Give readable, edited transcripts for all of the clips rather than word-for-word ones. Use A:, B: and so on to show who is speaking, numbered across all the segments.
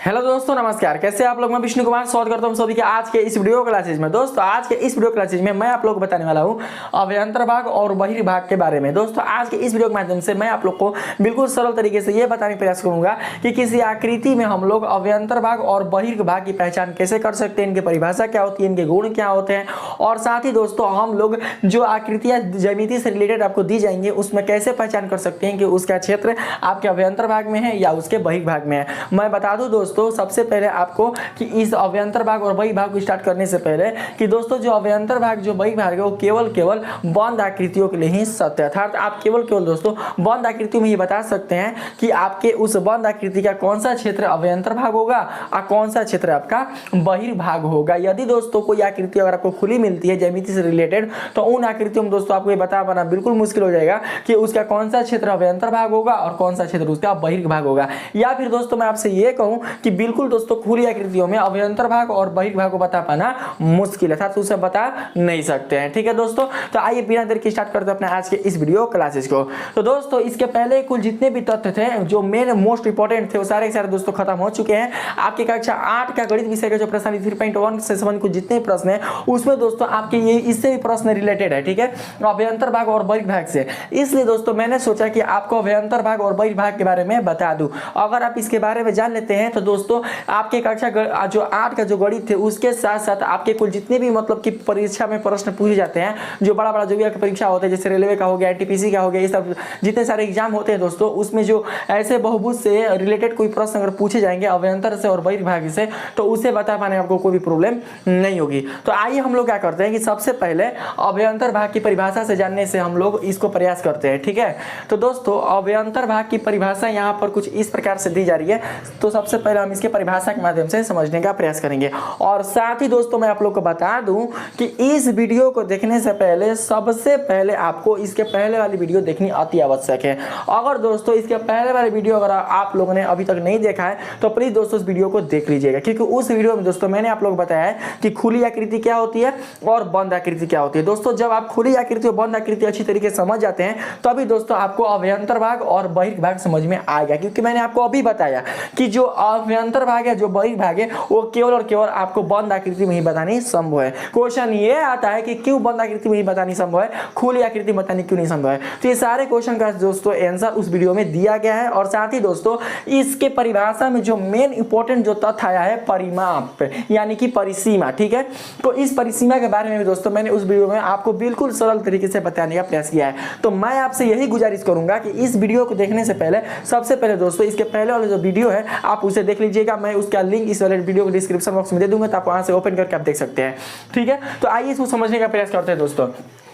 A: Hello दोस्तों, नमस्कार। कैसे आप लोग? मैं विष्णु कुमार स्वागत करता हूं सभी के आज के इस वीडियो क्लासेज में। दोस्तों आज के इस वीडियो क्लासेज में मैं आप लोग को बताने वाला हूं अभ्यंतर भाग और बहिर्भाग के बारे में। दोस्तों आज के इस वीडियो के माध्यम से मैं आप लोग को बिल्कुल सरल तरीके से ये बताने का प्रयास करूंगा कि किसी आकृति में हम लोग अभ्यंतर भाग और बहिर्भाग की पहचान कैसे कर सकते हैं, इनकी परिभाषा क्या होती है, इनके गुण क्या होते हैं, और साथ ही दोस्तों हम लोग जो आकृतियां ज्यामिति से रिलेटेड आपको दी जाएंगे उसमें कैसे पहचान कर सकते हैं कि उसका क्षेत्र आपके अभ्यंतर भाग में है या उसके बहिर्भाग में है। मैं बता दूं दोस्तों सबसे पहले आपको कि इस अभ्यंतर भाग और बहिर्भाग को स्टार्ट करने से पहले कि दोस्तों जो अभ्यंतर भाग जो बहिर्भाग है वो केवल बंद आकृतियों के लिए ही सत्य है। अर्थात आप केवल दोस्तों बंद आकृतियों में ही बता सकते हैं कि आपके उस बंद आकृति का कौन सा क्षेत्र अभ्यंतर भाग होगा और कौन सा क्षेत्र आपका बहिर्भाग होगा। यदि दोस्तों कोई आकृति अगर आपको खुली मिलती है ज्यामिति से रिलेटेड तो उन आकृतियों में दोस्तों आपको ये बता पाना बिल्कुल मुश्किल हो जाएगा कि उसका कौन सा क्षेत्र अभ्यंतर भाग होगा और कौन सा क्षेत्र उसका बहिर्भाग होगा। या फिर दोस्तों मैं आपसे ये कहूं कि बिल्कुल दोस्तों खुली आकृतियों में अभ्यंतर भाग और बहिर्भाग को बता पाना मुश्किल है, तो उसे बता नहीं सकते हैं। ठीक है दोस्तों, तो आइए बिना देर के स्टार्ट करते हैं अपने आज के इस वीडियो क्लासेस को। तो दोस्तों इसके पहले कुल जितने भी तथ्य थे जो मेन मोस्ट इंपॉर्टेंट थे वो सारे के सारे दोस्तों खत्म हो चुके हैं। आपकी कक्षा 8 का गणित विषय का जो प्रश्न 3.1 से संबंधित कुछ जितने प्रश्न है उसमें दोस्तों आपके ये इससे भी प्रश्न रिलेटेड है। ठीक है, अभ्यंतर भाग और बहिर्भाग से, इसलिए दोस्तों मैंने सोचा कि आपको अभ्यंतर भाग और बहिर्भाग के बारे में बता दूं। अगर आप इसके बारे में जान लेते हैं तो दोस्तों आपके कक्षा जो 8 का जो गणित थे उसके साथ साथ आपके कुल जितने भी मतलब कि परीक्षा में प्रश्न पूछे जाते हैं, जो बड़ा बड़ा जो भी परीक्षा होते हैं जैसे रेलवे का हो गया, एनटीपीसी का हो गया, ये सब जितने सारे एग्जाम होते हैं दोस्तों उसमें जो ऐसे बहुभुज से रिलेटेड कोई प्रश्न अगर पूछे जाएंगे अभ्यंतर से और बहिर्भाग से तो उसे बता पाने में आपको कोई भी प्रॉब्लम नहीं होगी। तो आइए हम लोग क्या करते हैं कि सबसे पहले अभ्यंतर भाग की परिभाषा से जानने से हम लोग इसको प्रयास करते हैं। ठीक है, तो दोस्तों अभ्यंतर भाग की परिभाषा यहाँ पर कुछ इस प्रकार से दी जा रही है। तो सबसे पहले हम इसके परिभाषा के माध्यम से समझने का प्रयास करेंगे, और साथ ही दोस्तों मैं आप लोग को बता दूं कि इस वीडियो को देखने से पहले सबसे पहले आपको इसके पहले वाली वीडियो देखनी अति आवश्यक है। अगर दोस्तों इसके पहले वाली वीडियो अगर आप लोगों ने अभी तक नहीं देखा है तो प्लीज दोस्तों इस वीडियो को देख लीजिएगा, क्योंकि उस वीडियो में दोस्तों मैंने आप लोग बताया है कि खुली आकृति क्या होती है और बंद आकृति क्या होती है। दोस्तों जब आप खुली आकृति और बंद आकृति अच्छी तरीके से समझ जाते हैं तभी दोस्तों आपको अभ्यंतर भाग और बहिर्भाग समझ में आएगा, क्योंकि मैंने आपको अभी बताया कि जो अभ्यंतर भाग है जो बहिर्भाग है वो केवल और केवल आपको बंद आकृति में ही बतानी संभव है। क्वेश्चन ये आता है कि क्यों बंद आकृति में ही बतानी संभव है, खुली आकृति में बतानी क्यों नहीं संभव है। तो ये सारे क्वेश्चन का दोस्तों आंसर उस वीडियो में दिया गया है, और साथ ही दोस्तों इसके परिभाषा में जो मेन इंपॉर्टेंट जो तथ्य आया है परिमाप यानी कि परिसीमा। ठीक है, तो इस परिसीमा के बारे में भी दोस्तों मैंने उस वीडियो में आपको बिल्कुल सरल तरीके से बताने का प्रयास किया है। तो मैं आपसे यही गुजारिश करूंगा कि इस वीडियो को देखने से पहले सबसे पहले दोस्तों इसके पहले वाला जो वीडियो है आप उसे देख लीजिएगा। मैं उसका लिंक इस वाले वीडियो को डिस्क्रिप्शन बॉक्स में दे दूंगा, तो आप वहां से ओपन करके आप देख सकते हैं। ठीक है, तो आइए इसको समझने का प्रयास करते हैं दोस्तों।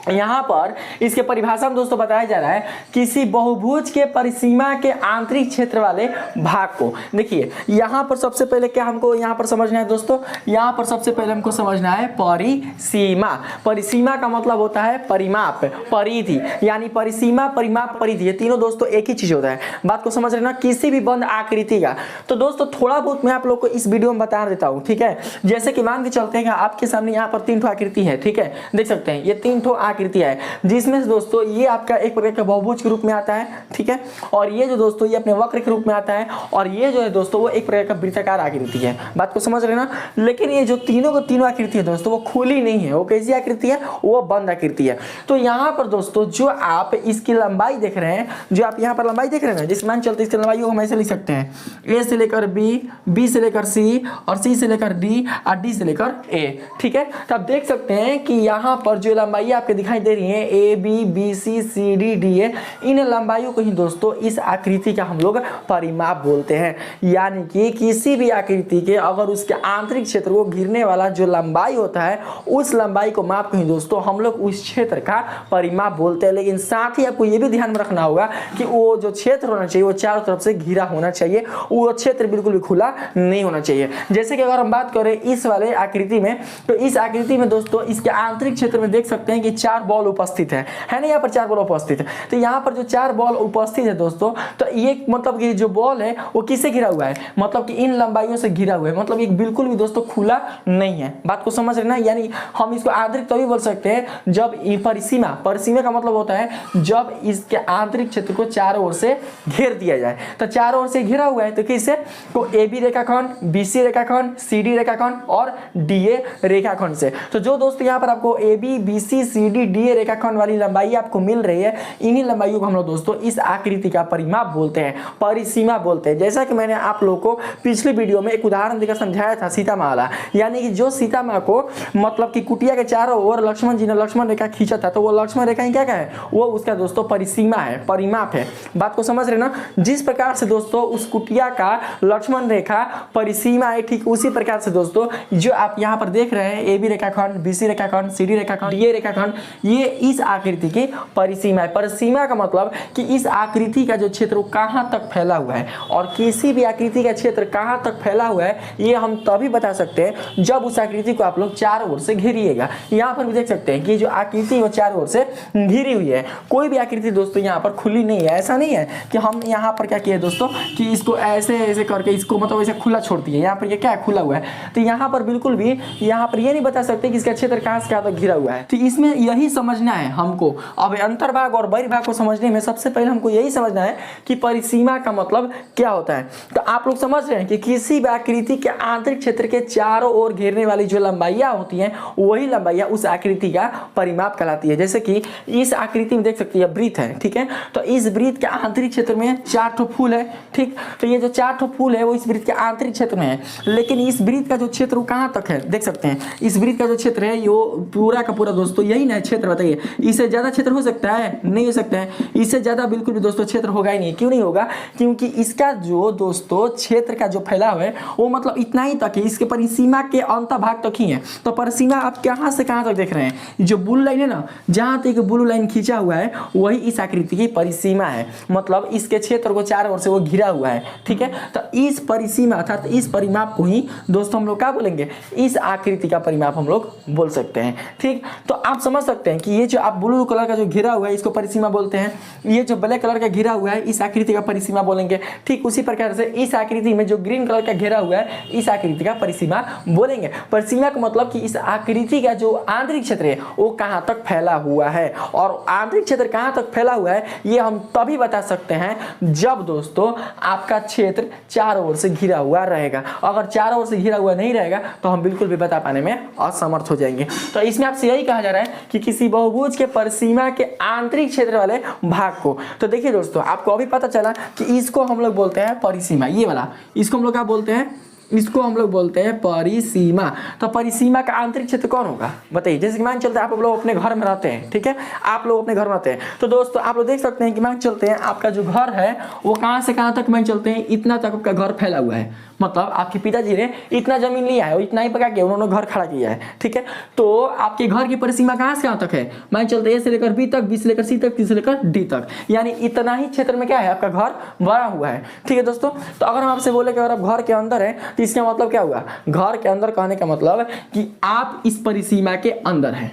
A: यहाँ पर इसके परिभाषा में दोस्तों बताया जा रहा है किसी बहुभुज के परिसीमा के आंतरिक क्षेत्र वाले भाग को। देखिए यहाँ पर सबसे पहले क्या हमको यहाँ पर समझना है दोस्तों, यहाँ पर सबसे पहले हमको समझना है परिसीमा। परिसीमा का मतलब होता है परिमाप, परिधि, यानी परिसीमा, परिमाप, परिधि, ये तीनों दोस्तों एक ही चीज होता है। बात को समझ लेना किसी भी बंद आकृति का। तो दोस्तों थोड़ा बहुत मैं आप लोग को इस वीडियो में बता देता हूँ। ठीक है, जैसे कि मान के चलते हैं आपके सामने यहाँ पर 3 आकृति है। ठीक है, देख सकते हैं ये 3 आकृति है, जिसमें दोस्तों ये आपका एक प्रकार का बहुभुज के रूप में आता है। ठीक है, और ये जो दोस्तों ये अपने वक्र के रूप में आता है, और ये जो है दोस्तों वो एक प्रकार का वृत्ताकार आकृति है। बात को समझ लेना। लेकिन ये जो तीनों को तीनों आकृति है दोस्तों वो खुली नहीं है, वो कैसी आकृति है, वो बंद आकृति है। तो यहाँ पर दोस्तों जो आप इसकी लंबाई देख रहे हैं, जो आप यहाँ पर लंबाई देख रहे हैं, जिस मान चलते इसकी लंबाई को हम ऐसे लिख सकते हैं, ए से लेकर बी, बी से लेकर सी, और सी से लेकर डी, और डी से लेकर ए। ठीक है, तो आप देख सकते हैं कि यहाँ पर जो लंबाई आपके दिखाई दे रही है A B B C C D D A, इन लंबाइयों को ही दोस्तों इस आकृति का हम लोग परिमाप बोलते हैं। यानी कि किसी भी आकृति के अगर उसके आंतरिक क्षेत्र को घिरने वाला जो लंबाई होता है उस लंबाई को माप कर दोस्तों हम लोग उस क्षेत्र का परिमाप बोलते हैं। लेकिन साथ ही आपको यह भी ध्यान में रखना होगा कि वो जो क्षेत्र होना चाहिए वो चारों तरफ से घिरा होना चाहिए, वो क्षेत्र बिल्कुल भी खुला नहीं होना चाहिए। जैसे कि अगर हम बात करें इस वाले आकृति में, तो इस आकृति में दोस्तों इसके आंतरिक क्षेत्र में देख सकते हैं कि 4 बॉल उपस्थित है ना, यहाँ पर 4 बॉल उपस्थित है। तो यहाँ पर जो 4 बॉल उपस्थित है दोस्तों, तो ये मतलब कि जो बॉल है वो किससे घिरा हुआ है, मतलब कि इन लंबाइयों से घिरा हुआ है, मतलब ये बिल्कुल भी दोस्तों खुला नहीं है। बात को समझ रहे ना, यानी हम इसको आंतरिक तभी बोल सकते हैं जब परिसीमा का मतलब होता है जब इसके आंतरिक क्षेत्र को चारों ओर से घेर दिया जाए। तो चारों ओर से घिरा हुआ है तो किससे, को AB रेखाखंड, BC रेखाखंड, CD रेखाखंड और DA रेखाखंड से। तो जो दोस्तों यहाँ पर आपको AB, BC, CD, DA रेखाखंड वाली लंबाई आपको मिल रही है, इन्हीं लंबाइयों को हम लोग दोस्तों इस आकृति का परिमाप बोलते हैं, परिसीमा बोलते हैं। जैसा कि मैंने आप लोगों को पिछली वीडियो में एक उदाहरण देकर समझाया था सीता माँ वाला, यानी कि जो सीता माँ को मतलब कि कुटिया के चारों ओर लक्ष्मण जी ने लक्ष्मण रेखा खींचा था, तो वो लक्ष्मण रेखा क्या है, वो उसका दोस्तों परिसीमा है, परिमाप है। बात को समझ रहे ना, जिस प्रकार से दोस्तों उस कुटिया का लक्ष्मण रेखा परिसीमा है, ठीक उसी प्रकार से दोस्तों जो आप यहाँ पर देख रहे हैं AB रेखाखंड, BC रेखाखंड, CD रेखाखंड, DA रेखाखंड, ये इस आकृति की परिसीमा है। परिसीमा का मतलब कि इस आकृति का जो क्षेत्र कहाँ तक फैला हुआ है, और किसी भी आकृति का क्षेत्र कहाँ तक फैला हुआ है ये हम तभी बता सकते हैं जब उस आकृति को आप लोग चारों ओर से घेरिएगा। यहाँ पर भी देख सकते हैं कि जो आकृति वो चारों ओर से घिरी हुई है, कोई भी आकृति दोस्तों यहाँ पर खुली नहीं है। ऐसा नहीं है कि हम यहाँ पर क्या किए दोस्तों कि इसको ऐसे ऐसे करके इसको मतलब ऐसे खुला छोड़ दिए, यहाँ पर ये क्या है, खुला हुआ है। तो यहाँ पर बिल्कुल भी यहाँ पर ये नहीं बता सकते कि इसका क्षेत्र कहाँ से कहाँ तक घिरा हुआ है। तो इसमें यही समझना है हमको, अब अंतर्भाग और बहिर्भाग को समझने में सबसे पहले हमको यही समझना है कि परिसीमा का मतलब क्या होता है। तो आप लोग समझ रहे हैं कि किसी भी आकृति के आंतरिक क्षेत्र के चारों ओर घेरने वाली जो लंबाइयाँ होती हैं वही लंबाइयाँ उस आकृति का परिमाप कहलाती है। जैसे कि इस आकृति में देख सकते हैं वृत्त है, ठीक है, तो इस वृत्त के आंतरिक क्षेत्र में 4 ठो फूल है, ठीक। तो ये जो 4 ठो फूल है वो इस वृत्त के आंतरिक क्षेत्र में है, लेकिन इस वृत्त का जो क्षेत्र कहाँ तक है देख सकते हैं। इस वृत्त का जो क्षेत्र है यो पूरा का पूरा दोस्तों यही ना क्षेत्र, बताइए इससे ज्यादा क्षेत्र हो सकता है, नहीं हो सकता है। इससे ज्यादा बिल्कुल भी दोस्तों क्षेत्र होगा ही नहीं। क्यों नहीं होगा, क्योंकि इसका जो दोस्तों क्षेत्र का जो फैलाव है वो मतलब इतना ही तक है, इसके परिसीमा के अंतभाग तक ही है। तो परिसीमा आप कहाँ से कहाँ तक देख रहे हैं, जो ब्लू लाइन है ना, जहाँ तक ब्लू लाइन खींचा हुआ है वही इस आकृति की परिसीमा है, मतलब इसके क्षेत्र को चारों ओर से वो घिरा हुआ है, ठीक है। तो इस परिसीमा अर्थात इस परिमाप को ही दोस्तों हम लोग क्या बोलेंगे, इस आकृति का परिमाप हम लोग बोल सकते हैं, ठीक। तो आप समझ सकते हैं कि ये जो आप ब्लू कलर का जो घिरा हुआ है इसको परिसीमा बोलते हैं, ये जो ब्लैक कलर का घिरा हुआ है इस आकृति का परिसीमा बोलेंगे, ठीक। उसी प्रकार से इस आकृति में जो ग्रीन कलर का घेरा हुआ है इस आकृति का परिसीमा बोलेंगे। परिसीमा का मतलब कि इस आकृति का जो आंतरिक क्षेत्र है वो कहाँ तक फैला हुआ है, और आंतरिक क्षेत्र कहाँ तक फैला हुआ है ये हम तभी बता सकते हैं जब दोस्तों आपका क्षेत्र चारों ओर से घिरा हुआ रहेगा। अगर चारों ओर से घिरा हुआ नहीं रहेगा तो हम बिल्कुल भी बता पाने में असमर्थ हो जाएंगे। तो इसमें आपसे यही कहा जा रहा है कि किसी बहुभुज के परिसीमा के आंतरिक क्षेत्र वाले भाग को, तो देखिए दोस्तों आपको अभी पता चला कि इसको हम लोग बोलते हैं परिसीमा, ये वाला इसको हम लोग क्या बोलते हैं, इसको हम लोग बोलते हैं परिसीमा। तो परिसीमा का आंतरिक क्षेत्र कौन होगा बताइए। जैसे कि मान चलते हैं आप लोग अपने घर में रहते हैं, ठीक है, आप लोग अपने घर में रहते हैं, तो दोस्तों आप लोग देख सकते हैं कि मान चलते हैं आपका जो घर है वो कहाँ से कहाँ तक मान चलते हैं इतना तक आपका घर फैला हुआ है, मतलब आपके पिताजी ने इतना जमीन लिया है और इतना ही पका के उन्होंने घर खड़ा किया है, ठीक है। तो आपके घर की परिसीमा कहाँ से कहाँ तक है, मान चलते A से लेकर B तक, B से लेकर C तक, C से लेकर D तक, यानी इतना ही क्षेत्र में क्या है आपका घर बना हुआ है, ठीक है दोस्तों। तो अगर हम आपसे बोले कि अगर आप घर के अंदर है तो इसका मतलब क्या हुआ, घर के अंदर कहने का मतलब कि आप इस परिसीमा के अंदर हैं,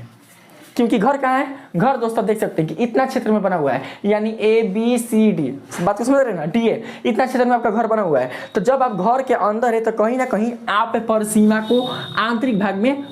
A: क्योंकि घर कहाँ है, घर दोस्तों देख सकते हैं कि इतना क्षेत्र में बना हुआ है, यानी ABCD, बात को समझ रहे हैं ना, DA, इतना क्षेत्र में आपका घर बना हुआ है। तो जब आप घर के अंदर है तो कहीं ना कहीं आप परिसीमा को आंतरिक भाग में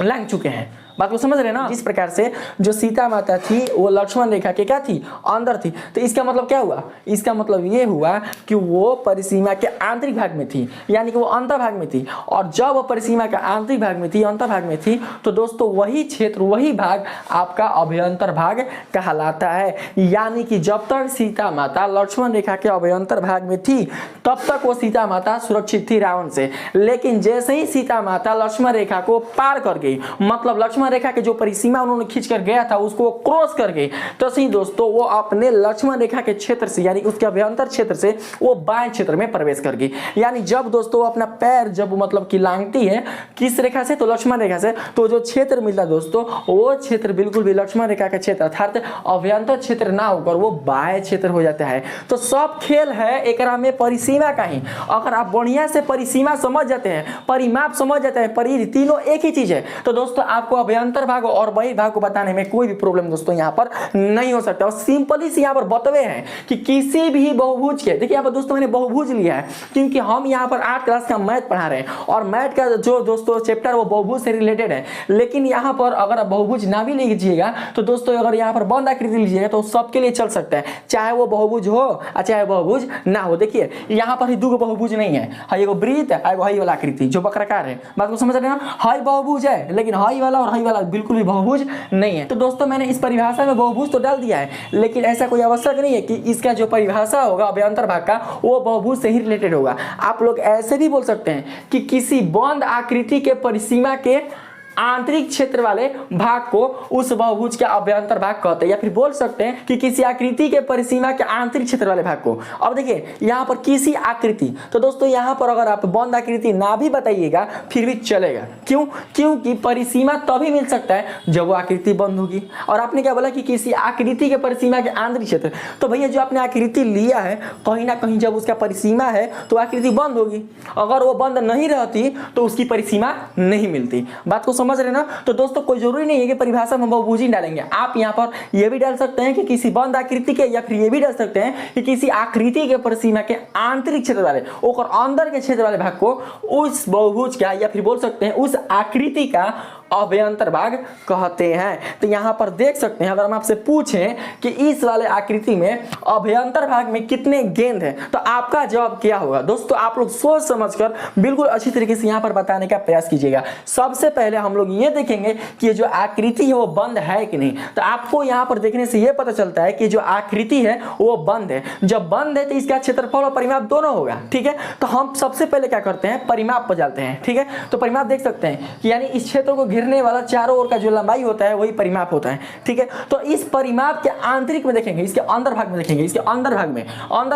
A: लांघ चुके हैं। बात को समझ रहे हैं ना। जिस प्रकार से जो सीता माता थी वो लक्ष्मण रेखा के क्या थी, अंदर थी, तो इसका मतलब क्या हुआ, इसका मतलब ये हुआ कि वो परिसीमा के आंतरिक भाग में थी, यानी कि वो अंतर भाग में थी। और जब वो परिसीमा के आंतरिक भाग में थी, अंतर भाग में थी, तो दोस्तों वही क्षेत्र वही भाग आपका अभ्यंतर भाग कहलाता है। यानी कि जब तक सीता माता लक्ष्मण रेखा के अभ्यंतर भाग में थी तब तक वो सीता माता सुरक्षित थी रावण से, लेकिन जैसे ही सीता माता लक्ष्मण रेखा को पार कर गई, मतलब लक्ष्मण रेखा के जो परिसीमा उन्होंने खींच कर गया था उसको क्रॉस कर गई, तो सही दोस्तों वो अपने लक्ष्मण रेखा के क्षेत्र से यानी उसके अभ्यंतर क्षेत्र से वो बाएं क्षेत्र में प्रवेश कर गई। यानी जब दोस्तों अपना पैर जब मतलब कि लांघती है किस रेखा से, तो लक्ष्मण रेखा से, तो जो क्षेत्र मिलता दोस्तों वो क्षेत्र बिल्कुल भी लक्ष्मण रेखा का क्षेत्र अर्थात अभ्यंतर क्षेत्र ना होकर वो बाह्य क्षेत्र हो जाता है। तो सब खेल है एक में परिसीमा का ही। अगर आप बढ़िया से परिसीमा समझ जाते हैं, परिमाप समझ जाते हैं, तीनों एक ही चीज है, तो दोस्तों आपको अभ्यंतर भाग और बहिर्भाग को बताने में कोई भी प्रॉब्लम दोस्तों यहाँ पर नहीं हो सकता। और सिंपली से यहाँ पर बतवे हैं कि किसी भी बहुभुज के, देखिए यहाँ पर दोस्तों मैंने बहुभुज लिया है क्योंकि हम यहाँ पर 8 क्लास का मैथ पढ़ा रहे हैं और मैथ का जो दोस्तों चैप्टर वो बहुभुज से रिलेटेड है। लेकिन यहाँ पर अगर आप बहुभुज ना भी लीजिएगा तो दोस्तों अगर यहाँ पर बंद आकृति लीजिएगा तो सबके लिए चल सकता है, चाहे वो बहुभुज हो और चाहे बहुभुज ना हो। देखिए यहाँ पर ही दो बहुभुज नहीं है, हाई एगो वृत्त है, एगो हाई वाला आकृति जो वक्राकार है। बात को समझ रहे हैं ना, हाई बहुभुज है लेकिन हाई वाला और हाई वाला बिल्कुल भी बहुभुज नहीं है। तो दोस्तों मैंने इस परिभाषा में बहुभुज तो डाल दिया है, लेकिन ऐसा कोई आवश्यक नहीं है कि इसका जो परिभाषा होगा अभ्यंतर भाग का वो बहुभुज से ही रिलेटेड होगा। आप लोग ऐसे भी बोल सकते हैं कि किसी बंद आकृति के परिसीमा के आंतरिक क्षेत्र वाले भाग को उस बहुभुज का अभ्यंतर भाग कहते हैं, या फिर बोल सकते हैं कि किसी आकृति के परिसीमा के आंतरिक क्षेत्र वाले भाग को। अब देखिए यहाँ पर किसी आकृति, तो दोस्तों यहाँ पर अगर आप बंद आकृति ना भी बताइएगा फिर भी चलेगा। क्यों? क्योंकि परिसीमा तभी मिल सकता है जब वो आकृति बंद होगी। और आपने क्या बोला कि किसी आकृति के परिसीमा के आंतरिक क्षेत्र, तो भैया जो आपने आकृति लिया है कहीं ना कहीं जब उसका परिसीमा है तो आकृति बंद होगी। अगर वो बंद नहीं रहती तो उसकी परिसीमा नहीं मिलती। बात को समझ रहे ना। तो दोस्तों कोई जरूरी नहीं है कि परिभाषा में बहुभुज ही डालेंगे, आप यहाँ पर ये भी डाल सकते हैं कि किसी बंद आकृति के, या फिर ये भी डाल सकते हैं कि किसी आकृति के परिसीमा के आंतरिक क्षेत्र वाले और अंदर के क्षेत्र वाले भाग को उस बहुभुज का, या फिर बोल सकते हैं उस आकृति का अभ्यंतर भाग कहते हैं। तो यहाँ पर देख सकते हैं, अगर हम आपसे पूछें कि इस वाले आकृति में अभ्यंतर भाग में कितने गेंद हैं तो आपका जवाब क्या होगा। दोस्तों आप लोग सोच समझकर बिल्कुल अच्छी तरीके से यहाँ पर बताने का प्रयास कीजिएगा। सबसे पहले हम लोग ये देखेंगे कि ये जो आकृति है वो बंद है कि नहीं। तो आपको यहाँ पर देखने से ये पता चलता है कि जो आकृति है वो बंद है। जब बंद है तो इसका क्षेत्रफल और परिमाप दोनों होगा, ठीक है। तो हम सबसे पहले क्या करते हैं, परिमाप पर जाते हैं, ठीक है। तो परिमाप देख सकते हैं कि यानी इस क्षेत्र को घेरने वाला चारों ओर का जो लंबाई होता है वही परिमाप होता है, ठीक है। तो इस परिमाप के आंतरिक में देखेंगे, इसके अंदर भाग में देखेंगे, इसके अंदर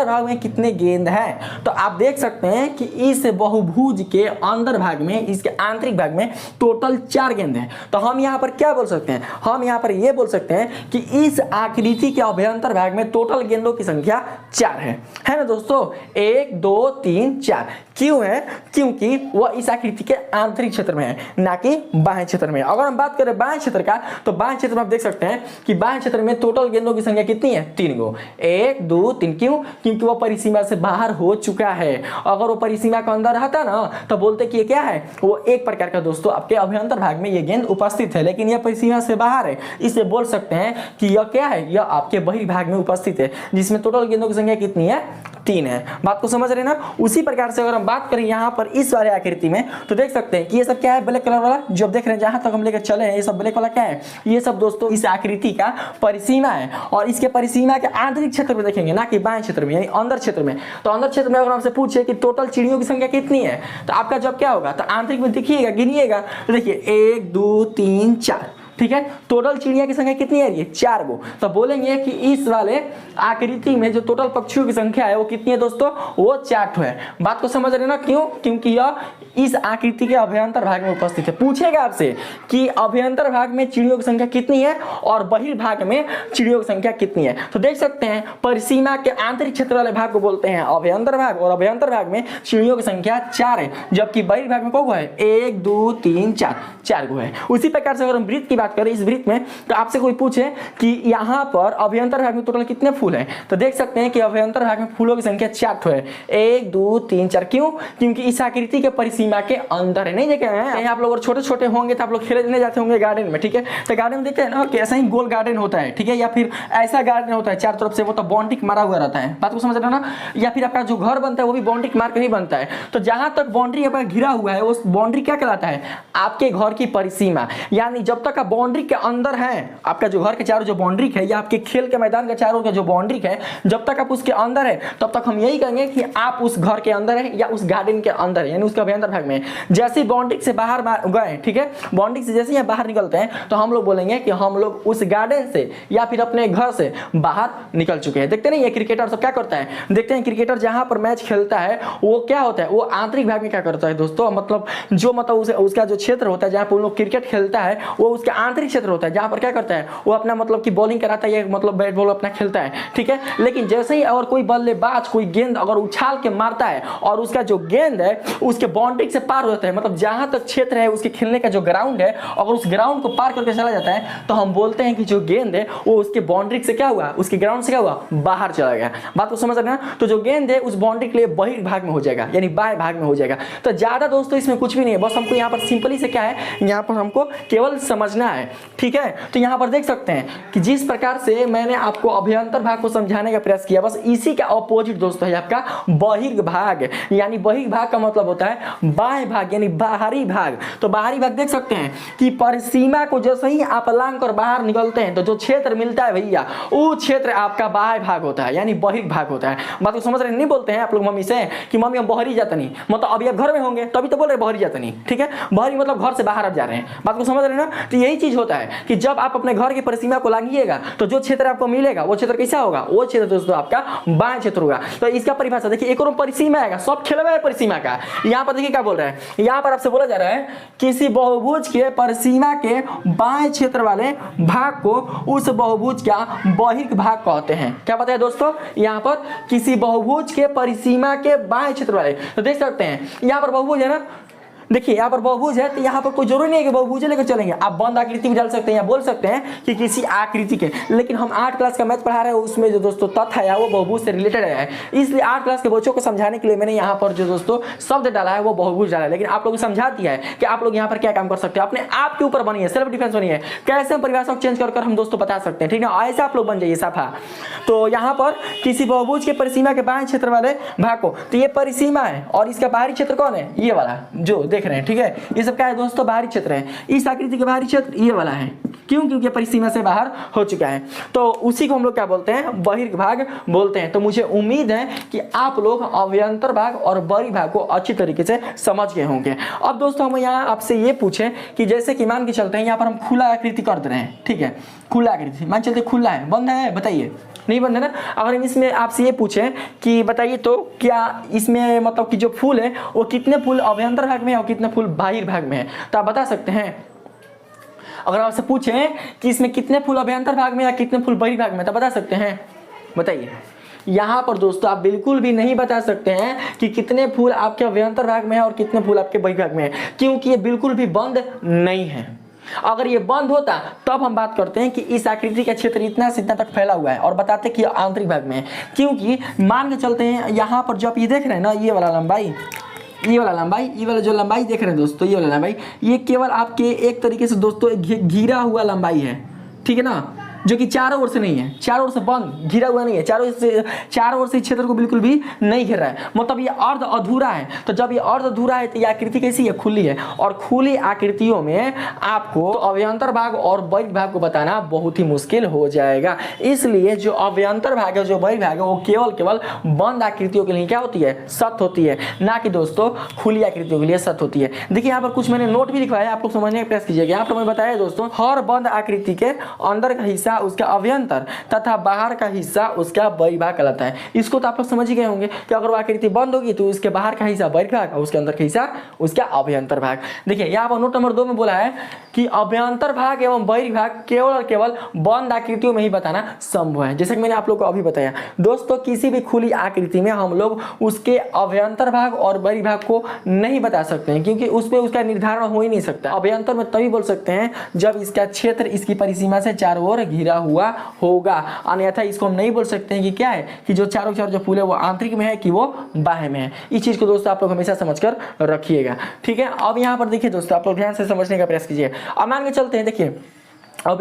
A: भाग में कितने गेंद हैं। तो आप देख सकते हैं कि इस बहुभुज के अंदर भाग में, इसके आंतरिक भाग में टोटल 4 गेंद हैं। तो हम यहाँ पर क्या बोल सकते हैं, हम यहाँ पर ये बोल सकते हैं कि इस आकृति के अभ्यंतर भाग में टोटल गेंदों की संख्या 4 है ना दोस्तों। 1 2 3 4 क्यों है? क्योंकि वह इस आकृति के आंतरिक क्षेत्र में है, ना कि बाह्य क्षेत्र में। अगर हम बात करें बाह्य क्षेत्र का, तो बाह्य क्षेत्र में आप देख सकते हैं कि बाह्य क्षेत्र में टोटल गेंदों की संख्या कितनी है, 3 गो, 1 2 3। क्यों? क्योंकि वह परिसीमा से बाहर हो चुका है। अगर वो परिसीमा के अंदर रहता ना तो बोलते कि ये क्या है, वो एक प्रकार का दोस्तों आपके अभ्यंतर भाग में ये गेंद उपस्थित है, लेकिन यह परिसीमा से बाहर है, इसलिए बोल सकते हैं कि यह क्या है, यह आपके बहिर्भाग में उपस्थित है, जिसमें टोटल गेंदों की संख्या कितनी है, 3 है। बात को समझ रहे हैं ना। उसी प्रकार से अगर हम बात करें यहाँ पर इस वाले आकृति में, तो देख सकते हैं कि ये सब क्या है, ब्लैक कलर वाला जो आप देख रहे हैं, जहां तक हम लेकर चले हैं ये सब ब्लैक वाला क्या है, ये सब दोस्तों इस आकृति का परिसीमा है। और इसके परिसीमा के आंतरिक क्षेत्र में देखेंगे, ना कि बाह्य क्षेत्र में, यानी अंदर क्षेत्र में। तो अंदर क्षेत्र में अगर हमसे पूछे कि टोटल चिड़ियों की संख्या कितनी है, तो आपका जवाब क्या होगा, तो आंतरिक में देखिएगा, गिनिएगा, तो देखिए 1 2 3 4, ठीक है। टोटल चिड़िया की संख्या कितनी है, ये 4 गो। तो बोलेंगे कि इस वाले आकृति में जो टोटल पक्षियों की संख्या है वो कितनी है दोस्तों, वो 4 है। बात को समझ रहे हैं ना। क्यों? क्योंकि यह इस आकृति के अभ्यंतर भाग में उपस्थित है। पूछेगा आपसे कि अभ्यंतर भाग में चिड़ियों की संख्या कितनी है और बहिर्भाग में चिड़ियों की संख्या कितनी है। तो देख सकते हैं परिसीमा के आंतरिक क्षेत्र वाले भाग को बोलते हैं अभ्यंतर भाग, और अभ्यंतर भाग में चिड़ियों की संख्या 4 है, जबकि बहिर्भाग में कौन है, 1 2 3 4 गो है। उसी प्रकार से अगर हम वृत्त की बात करें, इस वृत्त में तो आपसे कोई पूछे कि यहाँ पर अभ्यंतर भाग में टोटल कितने फूल हैं, तो देख सकते हैं कि अभ्यंतर भाग में फूलों की संख्या 4 है, 1 2 3 4। क्यों? क्योंकि इस आकृति के परिसीमा के अंदर है। नहीं देखे हैं आप लोग, छोटे छोटे होंगे तो आप लोग खेलने जाते होंगे गार्डन में, ठीक है। तो गार्डन में देखते हैं ना कि ऐसा ही गोल गार्डन होता है, ठीक है, या फिर ऐसा गार्डन होता है चारों तरफ से, वो तो बाउंड्री मारा हुआ रहता है। बात को समझ रहे हो ना। या फिर आपका जो घर बनता है वो भी बाउंड्री मार कर ही बनता है। तो जहां तक बाउंड्री आपका घिरा हुआ है उस बाउंड्री क्या कहलाता है, आपके घर की परिसीमा। यानी जब तक आप बाउंड्री के अंदर है, आपका जो घर के चारों जो बाउंड्री है, या आपके खेल के मैदान के चारों का जो बाउंड्री है, जब तक आप उसके अंदर है तब तक हम यही कहेंगे कि आप उस घर के अंदर है या उस गार्डन के अंदर है, यानी उसके अभ्यंतर भाग में। जैसे बाउंड्री से बाहर गए, ठीक है, बाउंड्री से जैसे ही बाहर निकलते हैं तो हम लोग बोलेंगे कि हम लोग उस गार्डन से या फिर अपने घर से बाहर निकल चुके हैं। देखते नहीं ये क्रिकेटर सब क्या करता है, देखते हैं क्रिकेटर जहां पर मैच खेलता है वो क्या होता है, वो आंतरिक भाग में क्या करता है दोस्तों, मतलब जो मतलब उसका जो क्षेत्र होता है जहां पर लोग क्रिकेट खेलता है वो उसके आंतरिक क्षेत्र होता है जहाँ पर क्या करता है वो अपना मतलब कि बॉलिंग कराता है या मतलब बैट बॉल अपना खेलता है, ठीक है। लेकिन जैसे ही अगर कोई बल्लेबाज कोई गेंद अगर उछाल के मारता है और उसका जो गेंद है उसके बाउंड्री से पार हो जाता है, मतलब जहां तक क्षेत्र है उसके खेलने का जो ग्राउंड है, अगर उस ग्राउंड को पार करके चला जाता है तो हम बोलते हैं कि जो गेंद है वो उसके बाउंड्री से क्या हुआ, उसके ग्राउंड से क्या हुआ, बाहर चला गया। बात को समझ रहे हैं ना। तो जो गेंद है उस बाउंड्री के लिए बहिर्भाग में हो जाएगा, यानी बाएं भाग में हो जाएगा। तो ज्यादा दोस्तों इसमें कुछ भी नहीं है, बस हमको यहाँ पर सिंपली से क्या है, यहाँ पर हमको केवल समझना है, ठीक है। तो यहाँ पर देख सकते हैं कि जिस प्रकार से मैंने आपको अभ्यंतर भाग को समझाने का प्रयास किया, बस इसी का अपोजिट दोस्तों है आपका बहिर्भाग। यानी बहिर्भाग का मतलब होता है बाएं भाग यानी बाहरी भाग। तो बाहरी भाग देख सकते हैं कि परिसीमा को जैसे ही आप लांग कर बाहर निकलते हैं तो जो क्षेत्र मिलता है भैया वो क्षेत्र आपका बाएं भाग होता है, यानी बहिर्भाग होता है। बात को समझ रहे नहीं, बोलते हैं आप लोग मम्मी से कि मम्मी हम बहरी जाता नहीं, मतलब अभी आप घर में होंगे तभी तो बोल रहे बहरी जाता नहीं, ठीक है। बहरी मतलब घर से बाहर आप जा रहे हैं। बात को समझ रहे ना। तो यही चीज होता है कि जब आप अपने घर की परिसीमा को लांघिएगा तो जो क्षेत्र आपको मिलेगा वो क्षेत्र कैसा होगा, वो क्षेत्र दोस्तों आपका बाएं क्षेत्र होगा। तो इसका परिभाषा देखिए, एक और परिसीमा आएगा, सब खेलवा है परिसीमा का। यहाँ पर देखिए क्या बोल रहा है, यहाँ पर आपसे बोला जा रहा है किसी बहुभुज के परिसीमा के बाएं क्षेत्र वाले भाग को उस बहुभुज का बहिर्भाग कहते हैं। क्या पता है दोस्तों, यहाँ पर किसी बहुभुज के परिसीमा के बाएं क्षेत्र वाले, तो देख सकते हैं यहाँ पर बहुभुज है ना, देखिए यहाँ पर बहुभुज है तो यहाँ पर कोई जरूरी नहीं है कि बहुभुज लेकर चलेंगे, आप बंद आकृति भी डाल सकते हैं या बोल सकते हैं कि किसी आकृति के। लेकिन हम 8 क्लास का मैथ पढ़ा रहे हैं, उसमें जो दोस्तों तथ्य है वो बहुभुज से रिलेटेड है, इसलिए 8 क्लास के बच्चों को समझाने के लिए मैंने यहाँ पर जो दोस्तों शब्द डाला है वो बहुभुज डाला है। लेकिन आप लोग समझा दिया है कि आप लोग यहाँ पर क्या काम कर सकते हैं, अपने आप के ऊपर बनिए, सेल्फ डिफेंस बनिए, कैसे हम परिभाषा को चेंज कर हम दोस्तों बता सकते हैं, ठीक है। ऐसे आप लोग बन जाइए साफा। तो यहाँ पर किसी बहुभुज के परिसीमा के बाएं क्षेत्र वाले भाग को, तो ये परिसीमा है और इसका बाहरी क्षेत्र कौन है, ये वाला जो देख रहे हैं, ठीक है। ये सब क्या है दोस्तों, बाहरी क्षेत्र है। इस आकृति के बाहरी क्षेत्र ये वाला है, क्यों, क्योंकि परिसीमा से बाहर हो चुका है। तो उसी को हम लोग क्या बोलते हैं, बहिर्भाग बोलते हैं। तो मुझे उम्मीद है कि आप लोग अभ्यंतर भाग और बहिर्भाग को अच्छी तरीके से समझ गए होंगे। अब दोस्तों हम यहाँ आपसे ये पूछें कि जैसे कि मान के चलते हैं यहाँ पर हम खुला आकृति कर दे रहे हैं, ठीक है, खुला आकृति मान चलते खुला है, बंद है, बताइए नहीं बंद है ना। अगर हम इसमें आपसे ये पूछें कि बताइए तो क्या इसमें मतलब कि जो फूल है वो कितने फूल अभ्यंतर भाग में है और कितने फूल बाहर भाग में है, तो आप बता सकते हैं। अगर आपसे पूछें कि इसमें कितने फूल अभ्यंतर भाग में या कितने फूल बाहरी भाग में, तो बता सकते हैं, बताइए। यहाँ पर दोस्तों आप बिल्कुल भी नहीं बता सकते हैं कि कितने फूल आपके अभ्यंतर भाग में है और कितने फूल आपके बाहरी भाग में है, क्योंकि ये बिल्कुल भी बंद नहीं है। अगर ये बंद होता तब हम बात करते हैं कि इस आकृति का क्षेत्र इतना से इतना तक फैला हुआ है और बताते कि आंतरिक भाग में है। क्योंकि मान के चलते हैं यहाँ पर जो आप ये देख रहे हैं ना, ये वाला लंबाई, ये वाला जो लंबाई देख रहे हैं दोस्तों, ये वाला लंबाई, ये केवल आपके एक तरीके से दोस्तों घिरा हुआ लंबाई है, ठीक है ना, जो कि चारों ओर से नहीं है, चारों ओर से बंद घिरा हुआ नहीं है, चारों ओर से क्षेत्र को बिल्कुल भी नहीं घेर रहा है, मतलब ये अर्ध अधूरा है। तो जब ये अर्ध अधूरा है तो ये आकृति कैसी है, खुली है। और खुली आकृतियों में आपको अभ्यंतर भाग और बहिर्भाग भाग को बताना बहुत ही मुश्किल हो जाएगा। इसलिए जो अभ्यंतर भाग है, जो बहिर्भाग भाग है, वो केवल बंद आकृतियों के लिए क्या होती है, सत्य होती है, ना कि दोस्तों खुली आकृतियों के लिए सत्य होती है। देखिए यहाँ पर कुछ मैंने नोट भी लिखवाया, आप लोग समझने का प्रयास कीजिएगा। यहाँ पर मैं बताया दोस्तों, हर बंद आकृति के अंदर का हिस्सा उसका अभ्यंतर तथा बाहर का हिस्सा उसका बहिर्भाग कहलाता है। इसको तो आप लोग समझ ही गए होंगे कि अगर वो आकृति बंद होगी तो उसके बाहर का हिस्सा बहिर्भाग और उसके अंदर का हिस्सा उसका अभ्यंतर भाग। देखिए यहाँ पर नोट नंबर 2 में बोला है कि अभ्यंतर भाग एवं बहिर्भाग केवल और केवल बंद आकृतियों में ही बताना संभव है। जैसे कि मैंने आप लोग को अभी बताया दोस्तों, किसी भी खुली आकृति में हम लोग उसके अभ्यंतर भाग और बहिर्भाग को नहीं बता सकते हैं, क्योंकि उसमें उसका निर्धारण हो ही नहीं सकता। अभ्यंतर में तभी बोल सकते हैं जब इसका क्षेत्र इसकी परिसीमा से चारों ओर घिरा हुआ होगा, अन्यथा इसको हम नहीं बोल सकते हैं कि क्या है, कि जो चारों जो फूल है वो आंतरिक में है कि वो बाह्य में है। इस चीज को दोस्तों आप लोग हमेशा समझकर रखिएगा, ठीक है। अब यहाँ पर देखिए दोस्तों, आप लोग ध्यान से समझने का प्रयास कीजिए। अब मान के चलते हैं, देखिए अब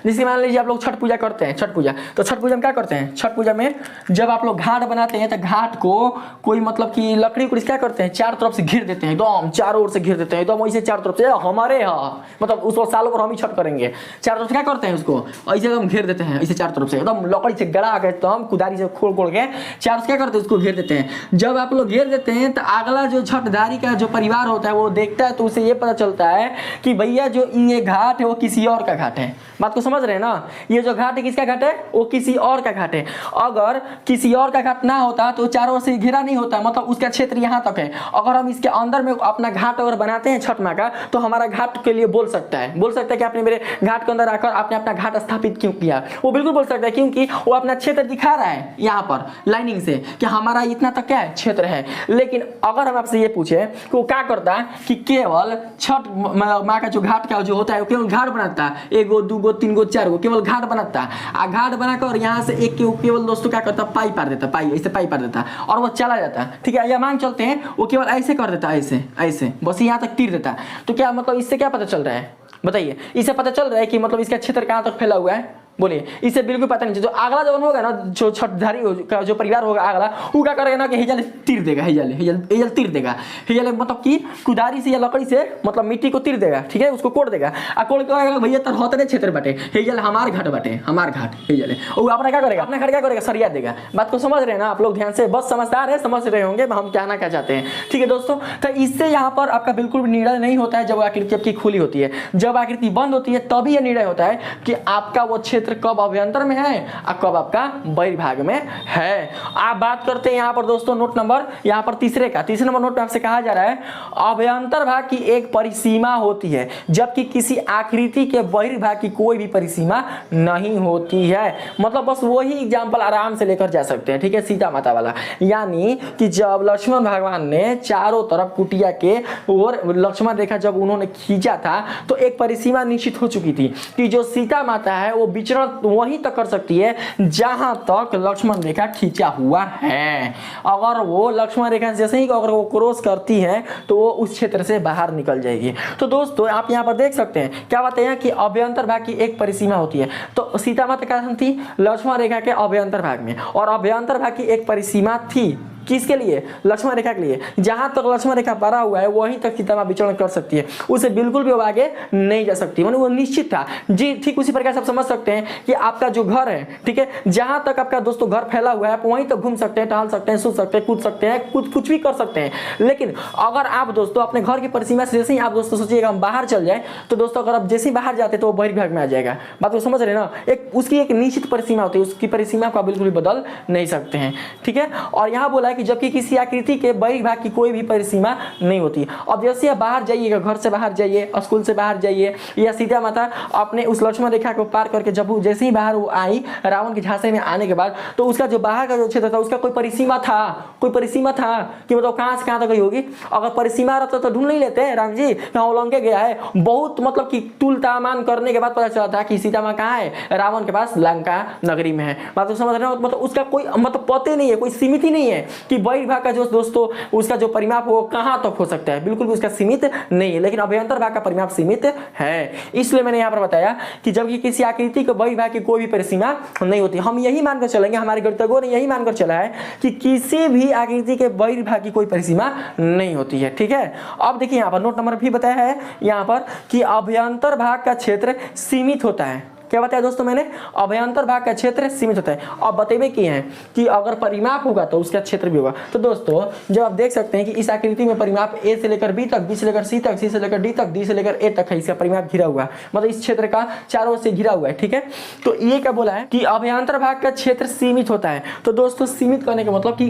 A: जैसे मान लीजिए आप लोग छठ पूजा करते हैं, छठ पूजा, तो छठ पूजा में क्या करते हैं, छठ पूजा में जब आप लोग घाट बनाते हैं तो घाट को कोई मतलब कि लकड़ी को क्या करते हैं, चारों तरफ से घेर देते हैं, एकदम चारों ओर से घेर देते हैं, एकदम वैसे चारों तरफ से हमारे यहाँ मतलब उस सालों पर हम ही छठ करेंगे, चारों तरफ से क्या करते हैं उसको ऐसे एकदम घेर देते हैं, ऐसे चारों तरफ से एकदम लकड़ी से गड़ा के तो हम कुदारी से खोल के चारों से क्या करते हैं उसको घेर देते हैं। जब आप लोग घेर देते हैं तो अगला जो छठधारी का जो परिवार होता है वो देखता है तो उसे ये पता चलता है कि भैया जो ये घाट है वो किसी और का घाट घाट है। बात को समझ रहे हैं ना, ये जो घाट है किसका घाट है, वो किसी और का घाट है। अगर किसी और का घाट ना होता तो चारों ओर से घेरा नहीं होता, मतलब उसका क्षेत्र यहाँ तक है। अगर हम इसके अंदर में अपना घाट अगर बनाते हैं छठ माँ का, तो हमारा घाट के लिए बोल सकता है कि आपने मेरे घाट के अंदर आकर आपने अपना घाट स्थापित क्यों किया, वो बिल्कुल बोल सकता है, क्योंकि वो अपना क्षेत्र दिखा रहा है यहाँ पर लाइनिंग से कि हमारा इतना तक क्या है क्षेत्र है। लेकिन अगर हम आपसे ये पूछे कि वो क्या करता कि केवल छठ माँ का जो घाट का जो होता है वो केवल घाट बनाता, 1 गो 2 गो 3 गो 4 गो केवल घाट बनाता, घाट बनाकर यहाँ से एक केवल दोस्तों क्या करता, पाई पार देता, पाई ऐसे पाई पार देता और वो चला जाता। ठीक है, या मान चलते हैं वो केवल ऐसे कर देता, ऐसे ऐसे बस यहाँ तक तीर देता। तो क्या मतलब इससे क्या पता चल रहा है, बताइए, इससे पता चल रहा है कि मतलब इसका क्षेत्र कहाँ तक फैला हुआ है, बोलिए, इसे बिल्कुल पता नहीं। जो अगला जो होगा ना, जो छठधारी का जो परिवार होगा अगला, वो क्या करेगा ना कि हेजल तीर देगा, हेजल तीर देगा, हेजल मतलब कि कुदारी से या लकड़ी से मतलब मिट्टी को तीर देगा, ठीक है, उसको कोड़ देगा। कोड़ के कहेगा भैया तर होतने क्षेत्र बटे, हेजल हमार घाट बटे, हमार घाट हेजल है। वो अपना क्या करेगा, अपना घाट क्या करेगा, सरिया देगा। बात को समझ रहे हैं ना आप लोग, ध्यान से, बस समझदार है, समझ रहे होंगे हम कहना क्या चाहते हैं। ठीक है दोस्तों, तो इससे यहाँ पर आपका बिल्कुल भी निर्णय नहीं होता है जब आकृति आपकी खुली होती है। जब आकृति बंद होती है तभी यह निर्णय होता है कि आपका वो क्षेत्र कब अभ्यंतर में है और कब आपका बहिर्भाग में है। आप बात करते हैं यहाँ पर दोस्तों नोट नंबर यहाँ पर तीसरे नंबर नोट में आपसे कहा जा रहा है अभ्यंतर भाग की एक परिसीमा होती है जबकि किसी आकृति के बहिर्भाग की कोई भी परिसीमा नहीं होती है। मतलब बस वही एग्जांपल आराम से लेकर जा सकते हैं, ठीक है, सीता माता वाला। यानी कि जब लक्ष्मण भगवान ने चारों तरफ कुटिया के और लक्ष्मण रेखा जब उन्होंने खींचा था तो एक परिसीमा निश्चित हो चुकी थी कि जो सीता माता है वो विचरण वहीं तक कर सकती है जहां तक लक्ष्मण रेखा खींचा हुआ है। अगर वो लक्ष्मण रेखा जैसे ही अगर वो क्रॉस करती है तो वो उस क्षेत्र से बाहर निकल जाएगी। तो दोस्तों आप यहाँ पर देख सकते हैं क्या बात है कि अभ्यंतर भाग की एक परिसीमा होती है। तो सीता माता कहाँ थी, लक्ष्मण रेखा के अभ्यंतर भाग में, और अभ्यंतर भाग की एक परिसीमा थी किसके लिए, लक्ष्मण रेखा के लिए। जहां तक लक्ष्मण रेखा पड़ा हुआ है वहीं तक सीता माँ विचरण कर सकती है, उसे बिल्कुल भी वो आगे नहीं जा सकती, मतलब वो निश्चित था जी। ठीक उसी प्रकार से आप समझ सकते हैं कि आपका जो घर है, ठीक है, जहां तक आपका दोस्तों घर फैला हुआ है आप वहीं तक घूम सकते हैं, टहल सकते हैं, सो सकते हैं, कूद सकते हैं, कुछ भी कर सकते हैं। लेकिन अगर आप दोस्तों अपने घर की परिसीमा से जैसे ही आप दोस्तों सोचिएगा हम बाहर चल जाए, तो दोस्तों अगर आप जैसे ही बाहर जाते तो वो बहिर्भाग में आ जाएगा। बात को समझ रहे हैं ना, एक उसकी एक निश्चित परिसीमा होती है, उसकी परिसीमा को आप बिल्कुल भी बदल नहीं सकते हैं, ठीक है। और यहाँ बोला है कि जबकि किसी आकृति के बहिर्भाग की कोई भी परिसीमा नहीं होती। अब जैसे आप बाहर जाइएगा, घर से बाहर जाइए, स्कूल से बाहर जाइए, या सीता माता अपने उस लक्ष्मण रेखा को पार करके जब जैसे ही बाहर वो आई रावण के झांसे में आने के बाद, तो उसका जो बाहर का जो क्षेत्र था उसका कोई परिसीमा था कि मतलब कहाँ से कहाँ तक गई होगी। अगर परिसीमा रहता तो ढूंढ नहीं लेते राम जी कहाँ लंके गया है। बहुत मतलब कि तुल तामान करने के बाद पता चला था कि सीता माँ कहाँ है, रावण के पास लंका नगरी में है। बात तो समझ रहे हो, मतलब उसका कोई मतलब पते नहीं है, कोई सीमित ही नहीं है कि बहिर्भाग का जो दोस्तों उसका जो परिमाप हो कहां तक हो सकता है, बिल्कुल भी उसका सीमित नहीं है। लेकिन अभ्यंतर भाग का परिमाप सीमित है, इसलिए मैंने यहां पर बताया कि जबकि किसी आकृति के बहिर्भाग की कोई भी परिसीमा नहीं होती। हम यही मानकर चलेंगे, हमारे गणितज्ञों ने यही मानकर चला है कि किसी भी आकृति के बहिर्भाग की कोई परिसीमा नहीं होती है, ठीक है। अब देखिए यहां पर नोट नंबर भी बताया है यहां पर कि अभ्यंतर भाग का क्षेत्र सीमित होता है। क्या बताया दोस्तों मैंने, अभ्यंतर भाग का क्षेत्र सीमित होता है। अब बतेबे किए हैं कि अगर परिमाप होगा तो उसका क्षेत्र भी होगा। तो दोस्तों जब आप देख सकते हैं कि इस आकृति में परिमाप ए से लेकर बी तक, बी से लेकर सी तक, सी से लेकर डी तक, डी से लेकर ए तक है, इसका परिमाप घिरा हुआ, मतलब इस क्षेत्र का चारों ओर से घिरा हुआ है, ठीक है। तो ये क्या बोला है कि अभ्यंतर भाग का क्षेत्र सीमित होता है। तो दोस्तों सीमित करने का मतलब कि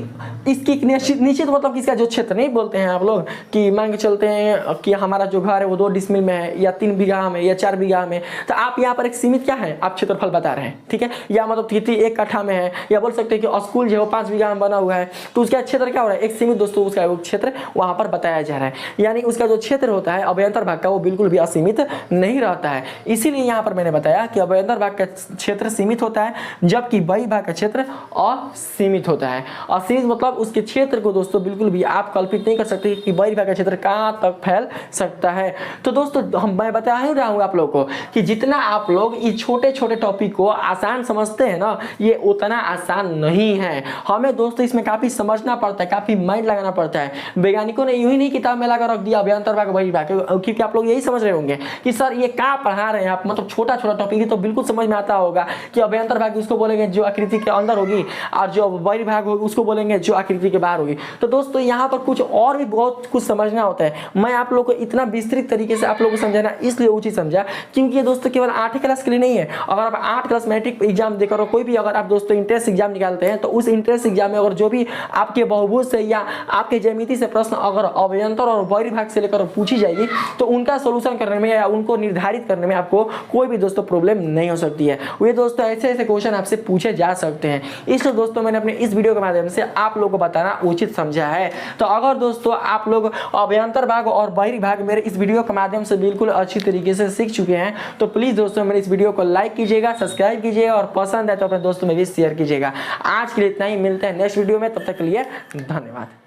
A: इसकी निश्चित मतलब कि इसका जो क्षेत्र नहीं बोलते हैं आप लोग कि मान के चलते हैं कि हमारा जो घर है वो 2 डिसमिल में है या 3 बीघा में या 4 बीघा में, तो आप यहाँ पर एक सीमित क्या है, आप क्षेत्रफल बता रहे हैं, ठीक है। या मतलब कितनी 1 कट्ठा में है, या बोल सकते हैं कि स्कूल जो है 5 बीघा में बना हुआ है, तो उसका क्षेत्र क्या हो रहा है, एक सीमित दोस्तों उसका क्षेत्र वहां पर बताया जा रहा है। यानी उसका जो क्षेत्र होता है अभ्यंतर भाग का वो बिल्कुल भी असीमित नहीं रहता है। इसीलिए यहाँ पर मैंने बताया कि अभ्यंतर भाग का क्षेत्र सीमित होता है जबकि बहिर्भाग का क्षेत्र असीमित होता है। असीमित मतलब उसके क्षेत्र को दोस्तों बिल्कुल भी आप कल्पित नहीं कर सकते कि बहिर्भाग का क्षेत्र कहाँ तक फैल सकता है। तो दोस्तों मैं बता ही रहा हूँ आप लोग को कि जितना आप लोग छोटे छोटे टॉपिक को आसान समझते हैं ना, ये उतना आसान नहीं है। हमें दोस्तों इसमें काफ़ी समझना पड़ता है, काफ़ी माइंड लगाना पड़ता है। वैज्ञानिकों ने यूं ही नहीं किताब में लगा रख दिया अभ्यंतर भाग बहिर्भाग, क्योंकि आप लोग यही समझ रहे होंगे कि सर ये क्या पढ़ा रहे हैं आप, मतलब छोटा छोटा टॉपिक ही तो बिल्कुल समझ में आता होगा कि अभ्यंतर भाग उसको बोलेंगे जो आकृति के अंदर होगी, और जो बहिर्भाग होगी उसको बोलेंगे जो आकृति के बाहर होगी। तो दोस्तों यहाँ पर कुछ और भी बहुत कुछ समझना होता है। मैं आप लोग को इतना विस्तृत तरीके से आप लोगों को समझाना इसलिए उचित समझा क्योंकि ये दोस्तों केवल 8वीं क्लास के लिए नहीं है। अगर आप 8 क्लास मैट्रिक एग्जाम देकर कोई भी अगर आप दोस्तों इंट्रेंस एग्जाम निकालते हैं तो उस इंट्रेंस एग्जाम में अगर जो भी आपके बहुभुज से या आपके ज्यामिति से प्रश्न अगर अभ्यंतर और बहिर्भाग से लेकर पूछी जाएगी तो उनका सोल्यूशन करने में या उनको निर्धारित करने में आपको कोई भी दोस्तों प्रॉब्लम नहीं हो सकती है। वे दोस्तों ऐसे ऐसे क्वेश्चन आपसे पूछे जा सकते हैं, इसलिए दोस्तों मैंने अपने इस वीडियो के माध्यम से आप लोगों को बताना उचित समझा है। तो अगर दोस्तों आप लोग अभ्यंतर भाग और बहिर्भाग मेरे इस वीडियो के माध्यम से बिल्कुल अच्छी तरीके से सीख चुके हैं तो प्लीज दोस्तों मेरे इस वीडियो को लाइक कीजिएगा, सब्सक्राइब कीजिएगा और पसंद है तो अपने दोस्तों में भी शेयर कीजिएगा। आज के लिए इतना ही, मिलते हैं नेक्स्ट वीडियो में, तब तक के लिए धन्यवाद।